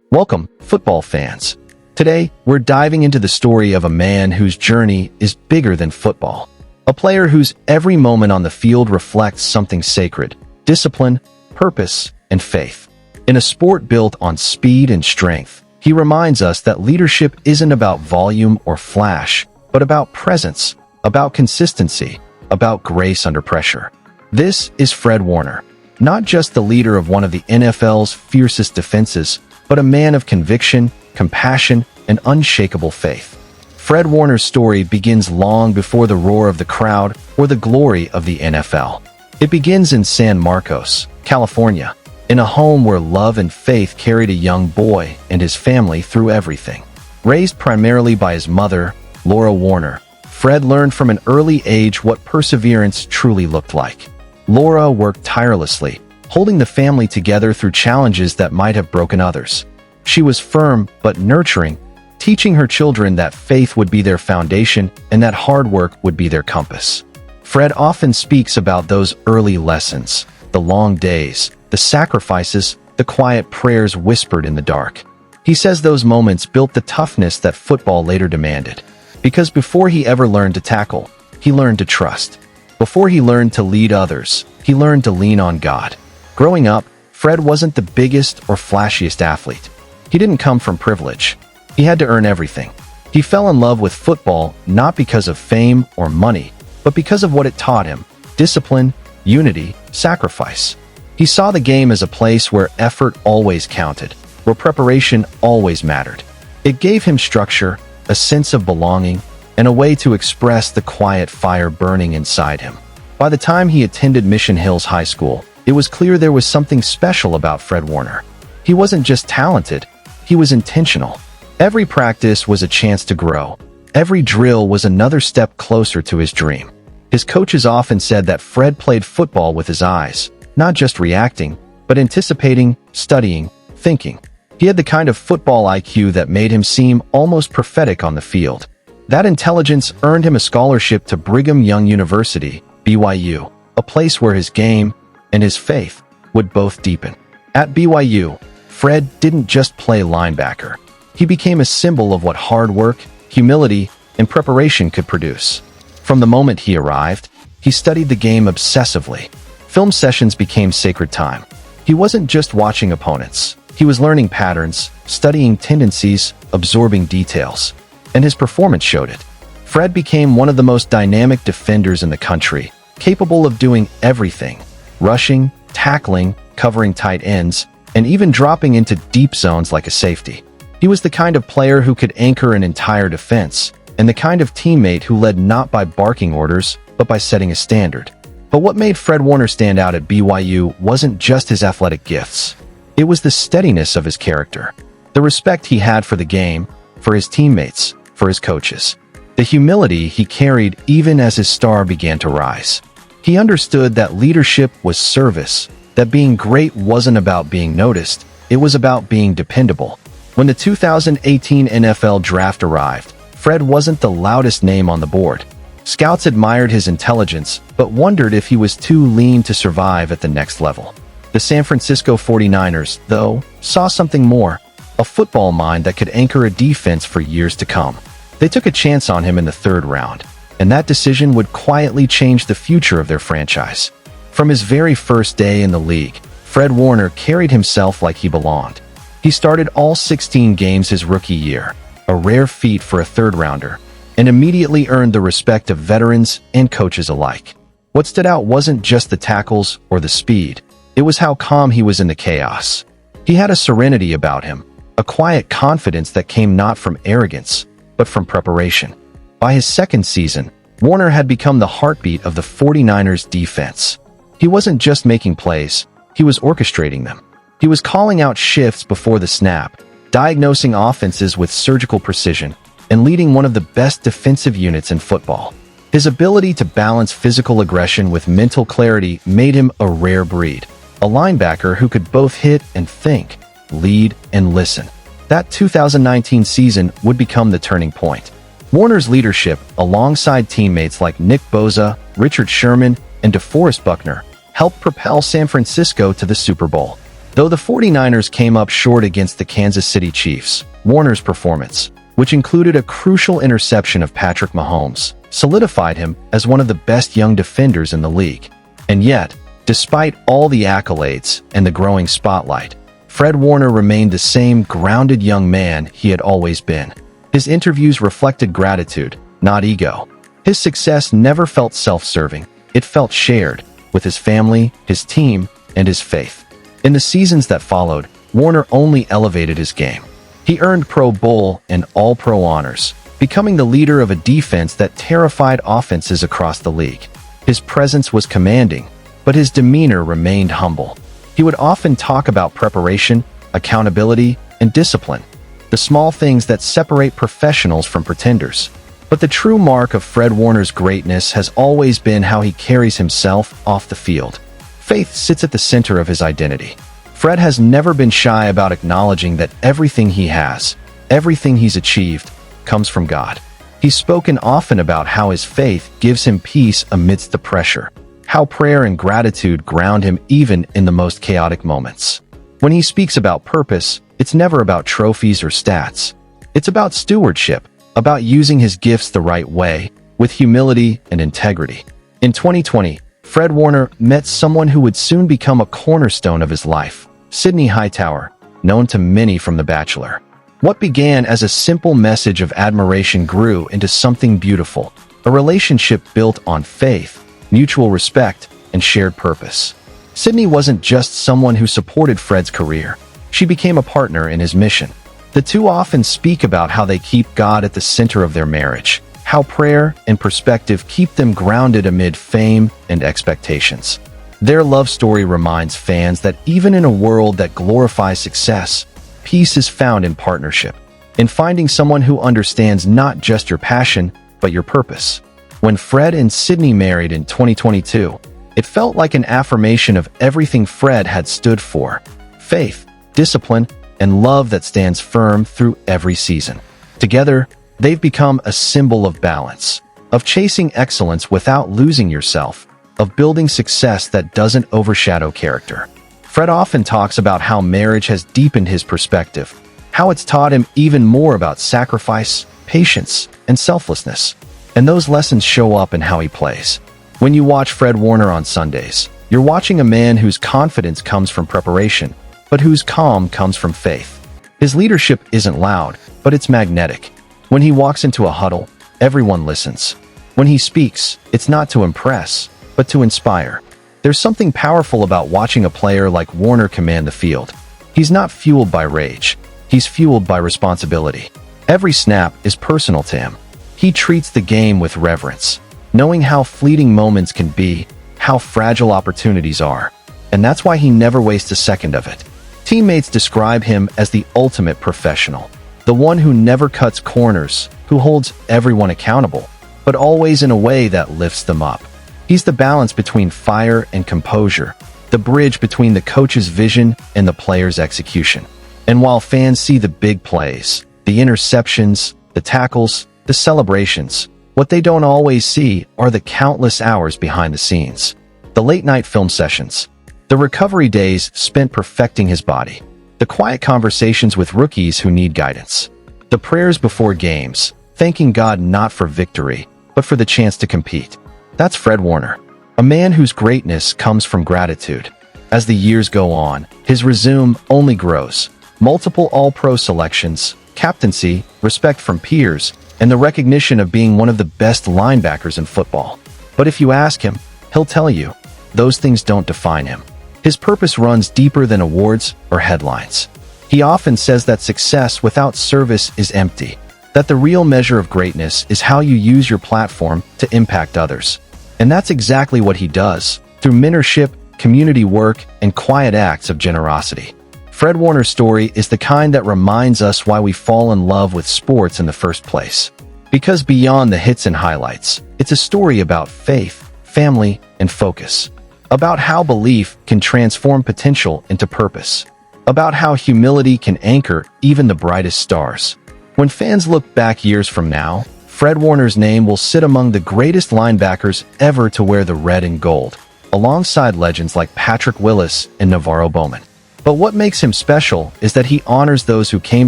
Welcome, football fans. Today, we're diving into the story of a man whose journey is bigger than football. A player whose every moment on the field reflects something sacred: discipline, purpose, and faith. In a sport built on speed and strength, he reminds us that leadership isn't about volume or flash, but about presence, about consistency, about grace under pressure. This is Fred Warner, not just the leader of one of the NFL's fiercest defenses, but a man of conviction, compassion, and unshakable faith. Fred Warner's story begins long before the roar of the crowd or the glory of the NFL. It begins in San Marcos, California, in a home where love and faith carried a young boy and his family through everything. Raised primarily by his mother, Laura Warner, Fred learned from an early age what perseverance truly looked like. Laura worked tirelessly, holding the family together through challenges that might have broken others. She was firm but nurturing, teaching her children that faith would be their foundation and that hard work would be their compass. Fred often speaks about those early lessons, the long days, the sacrifices, the quiet prayers whispered in the dark. He says those moments built the toughness that football later demanded. Because before he ever learned to tackle, he learned to trust. Before he learned to lead others, he learned to lean on God. Growing up, Fred wasn't the biggest or flashiest athlete. He didn't come from privilege. He had to earn everything. He fell in love with football not because of fame or money, but because of what it taught him: discipline, unity, sacrifice. He saw the game as a place where effort always counted, where preparation always mattered. It gave him structure, a sense of belonging, and a way to express the quiet fire burning inside him. By the time he attended Mission Hills High School, it was clear there was something special about Fred Warner. He wasn't just talented, he was intentional. Every practice was a chance to grow. Every drill was another step closer to his dream. His coaches often said that Fred played football with his eyes, not just reacting, but anticipating, studying, thinking. He had the kind of football IQ that made him seem almost prophetic on the field. That intelligence earned him a scholarship to Brigham Young University, BYU, a place where his game and his faith would both deepen. At BYU, Fred didn't just play linebacker. He became a symbol of what hard work, humility, and preparation could produce. From the moment he arrived, he studied the game obsessively. Film sessions became sacred time. He wasn't just watching opponents. He was learning patterns, studying tendencies, absorbing details. And his performance showed it. Fred became one of the most dynamic defenders in the country, capable of doing everything: rushing, tackling, covering tight ends, and even dropping into deep zones like a safety. He was the kind of player who could anchor an entire defense, and the kind of teammate who led not by barking orders, but by setting a standard. But what made Fred Warner stand out at BYU wasn't just his athletic gifts. It was the steadiness of his character, the respect he had for the game, for his teammates, for his coaches, the humility he carried even as his star began to rise. He understood that leadership was service, that being great wasn't about being noticed, it was about being dependable. When the 2018 NFL Draft arrived, Fred wasn't the loudest name on the board. Scouts admired his intelligence, but wondered if he was too lean to survive at the next level. The San Francisco 49ers, though, saw something more: a football mind that could anchor a defense for years to come. They took a chance on him in the third round, and that decision would quietly change the future of their franchise. From his very first day in the league, Fred Warner carried himself like he belonged. He started all 16 games his rookie year, a rare feat for a third-rounder, and immediately earned the respect of veterans and coaches alike. What stood out wasn't just the tackles or the speed, it was how calm he was in the chaos. He had a serenity about him, a quiet confidence that came not from arrogance, but from preparation. By his second season, Warner had become the heartbeat of the 49ers defense. He wasn't just making plays, he was orchestrating them. He was calling out shifts before the snap, diagnosing offenses with surgical precision, and leading one of the best defensive units in football. His ability to balance physical aggression with mental clarity made him a rare breed, a linebacker who could both hit and think, lead and listen. That 2019 season would become the turning point. Warner's leadership, alongside teammates like Nick Bosa, Richard Sherman, and DeForest Buckner, helped propel San Francisco to the Super Bowl. Though the 49ers came up short against the Kansas City Chiefs, Warner's performance, which included a crucial interception of Patrick Mahomes, solidified him as one of the best young defenders in the league. And yet, despite all the accolades and the growing spotlight, Fred Warner remained the same grounded young man he had always been. His interviews reflected gratitude, not ego. His success never felt self-serving. It felt shared with his family, his team, and his faith. In the seasons that followed, Warner only elevated his game. He earned Pro Bowl and All-Pro honors, becoming the leader of a defense that terrified offenses across the league. His presence was commanding, but his demeanor remained humble. He would often talk about preparation, accountability, and discipline, the small things that separate professionals from pretenders. But the true mark of Fred Warner's greatness has always been how he carries himself off the field. Faith sits at the center of his identity. Fred has never been shy about acknowledging that everything he has, everything he's achieved, comes from God. He's spoken often about how his faith gives him peace amidst the pressure, how prayer and gratitude ground him even in the most chaotic moments. When he speaks about purpose, it's never about trophies or stats. It's about stewardship, about using his gifts the right way, with humility and integrity. In 2020, Fred Warner met someone who would soon become a cornerstone of his life, Sydney Hightower, known to many from The Bachelor. What began as a simple message of admiration grew into something beautiful, a relationship built on faith, mutual respect, and shared purpose. Sydney wasn't just someone who supported Fred's career. She became a partner in his mission. The two often speak about how they keep God at the center of their marriage, how prayer and perspective keep them grounded amid fame and expectations. Their love story reminds fans that even in a world that glorifies success, peace is found in partnership, in finding someone who understands not just your passion, but your purpose. When Fred and Sydney married in 2022, it felt like an affirmation of everything Fred had stood for: faith, discipline, and love that stands firm through every season. Together, they've become a symbol of balance, of chasing excellence without losing yourself, of building success that doesn't overshadow character. Fred often talks about how marriage has deepened his perspective, how it's taught him even more about sacrifice, patience, and selflessness. And those lessons show up in how he plays. When you watch Fred Warner on Sundays, you're watching a man whose confidence comes from preparation, but whose calm comes from faith. His leadership isn't loud, but it's magnetic. When he walks into a huddle, everyone listens. When he speaks, it's not to impress, but to inspire. There's something powerful about watching a player like Warner command the field. He's not fueled by rage. He's fueled by responsibility. Every snap is personal to him. He treats the game with reverence, knowing how fleeting moments can be, how fragile opportunities are. And that's why he never wastes a second of it. Teammates describe him as the ultimate professional, the one who never cuts corners, who holds everyone accountable, but always in a way that lifts them up. He's the balance between fire and composure, the bridge between the coach's vision and the player's execution. And while fans see the big plays, the interceptions, the tackles, the celebrations, what they don't always see are the countless hours behind the scenes. The late-night film sessions, the recovery days spent perfecting his body, the quiet conversations with rookies who need guidance, the prayers before games, thanking God not for victory, but for the chance to compete. That's Fred Warner, a man whose greatness comes from gratitude. As the years go on, his resume only grows. Multiple All-Pro selections, captaincy, respect from peers, and the recognition of being one of the best linebackers in football. But if you ask him, he'll tell you, those things don't define him. His purpose runs deeper than awards or headlines. He often says that success without service is empty, that the real measure of greatness is how you use your platform to impact others. And that's exactly what he does, through mentorship, community work, and quiet acts of generosity. Fred Warner's story is the kind that reminds us why we fall in love with sports in the first place. Because beyond the hits and highlights, it's a story about faith, family, and focus. About how belief can transform potential into purpose. About how humility can anchor even the brightest stars. When fans look back years from now, Fred Warner's name will sit among the greatest linebackers ever to wear the red and gold, alongside legends like Patrick Willis and Navarro Bowman. But what makes him special is that he honors those who came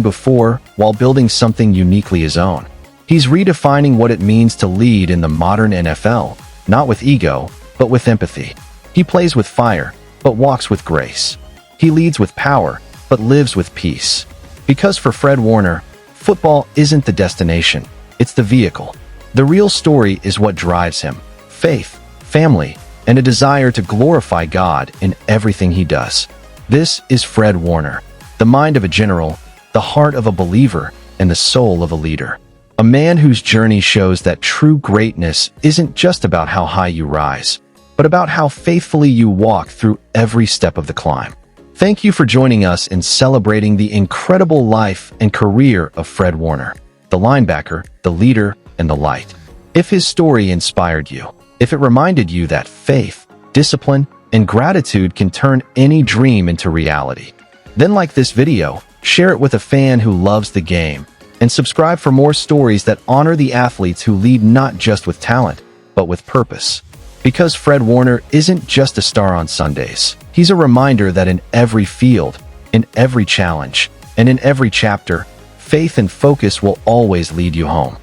before while building something uniquely his own. He's redefining what it means to lead in the modern NFL, not with ego, but with empathy. He plays with fire, but walks with grace. He leads with power, but lives with peace. Because for Fred Warner, football isn't the destination, it's the vehicle. The real story is what drives him: faith, family, and a desire to glorify God in everything he does. This is Fred Warner, the mind of a general, the heart of a believer, and the soul of a leader. A man whose journey shows that true greatness isn't just about how high you rise, but about how faithfully you walk through every step of the climb. Thank you for joining us in celebrating the incredible life and career of Fred Warner, the linebacker, the leader, and the light. If his story inspired you, if it reminded you that faith, discipline, and gratitude can turn any dream into reality, then like this video, share it with a fan who loves the game, and subscribe for more stories that honor the athletes who lead not just with talent, but with purpose. Because Fred Warner isn't just a star on Sundays, he's a reminder that in every field, in every challenge, and in every chapter, faith and focus will always lead you home.